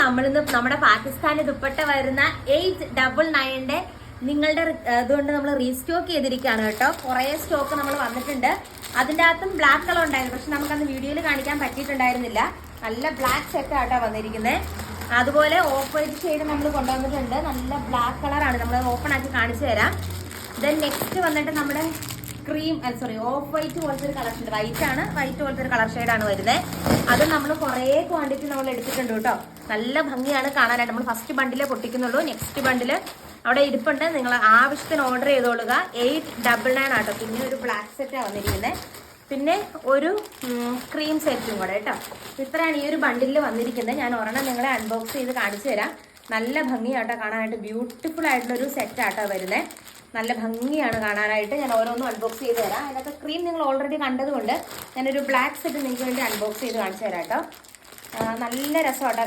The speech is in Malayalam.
നമ്മളിന്ന് നമ്മുടെ പാകിസ്ഥാനി ദുപ്പട്ട വരുന്ന 899 നിങ്ങളുടെ ഇതുകൊണ്ട് നമ്മൾ റീസ്റ്റോക്ക് ചെയ്തിരിക്കുകയാണ് കേട്ടോ. കുറേ സ്റ്റോക്ക് നമ്മൾ വന്നിട്ടുണ്ട്. അതിൻ്റെ അകത്തും ബ്ലാക്ക് കളർ ഉണ്ടായിരുന്നു, പക്ഷെ നമുക്കന്ന് വീഡിയോയിൽ കാണിക്കാൻ പറ്റിയിട്ടുണ്ടായിരുന്നില്ല. നല്ല ബ്ലാക്ക് സെറ്റ് ആട്ടോ വന്നിരിക്കുന്നത്. അതുപോലെ ഓഫ് വൈറ്റ് ഷെയ്ഡ് നമ്മൾ കൊണ്ടുവന്നിട്ടുണ്ട്. നല്ല ബ്ലാക്ക് കളറാണ്, നമ്മൾ ഓപ്പൺ ആക്കി കാണിച്ചു തരാം. ദെൻ നെക്സ്റ്റ് വന്നിട്ട് നമ്മുടെ ക്രീം ഓഫ് വൈറ്റ് പോലത്തെ ഒരു കളർ ഷെയ്ഡ്, വൈറ്റ് പോലത്തെ ഒരു കളർ ഷെയ്ഡാണ് വരുന്നത്. അത് നമ്മൾ കുറേ ക്വാണ്ടിറ്റി നമ്മൾ എടുത്തിട്ടുണ്ട് കേട്ടോ. നല്ല ഭംഗിയാണ് കാണാനായിട്ട്. നമ്മൾ ഫസ്റ്റ് ബണ്ടിലേ പൊട്ടിക്കുന്നുള്ളൂ, നെക്സ്റ്റ് ബണ്ടില് അവിടെ ഇരിപ്പുണ്ട്. നിങ്ങൾ ആവശ്യത്തിന് ഓർഡർ ചെയ്തോളുക. 899 ആട്ടോ. പിന്നെ ഒരു ബ്ലാക്ക് സെറ്റാണ് വന്നിരിക്കുന്നത്, പിന്നെ ഒരു ക്രീം സെറ്റും കൂടെ കേട്ടോ. ഇത്രയാണ് ഈ ഒരു ബണ്ടിലിൽ വന്നിരിക്കുന്നത്. ഞാൻ ഒരെണ്ണം നിങ്ങളെ അൺബോക്സ് ചെയ്ത് കാണിച്ചു തരാം. നല്ല ഭംഗിയാട്ടോ കാണാനായിട്ട്. ബ്യൂട്ടിഫുൾ ആയിട്ടുള്ളൊരു സെറ്റാട്ടോ വരുന്നത്. നല്ല ഭംഗിയാണ് കാണാനായിട്ട്. ഞാൻ ഓരോന്നും അൺബോക്സ് ചെയ്ത് തരാം. അതിനകത്ത് ക്രീം നിങ്ങൾ ഓൾറെഡി കണ്ടതുകൊണ്ട് ഞാനൊരു ബ്ലാക്ക് സെറ്റ് നിങ്ങൾക്ക് വേണ്ടി അൺബോക്സ് ചെയ്ത് കാണിച്ചു തരാം കേട്ടോ. നല്ല രസമാട്ടോ.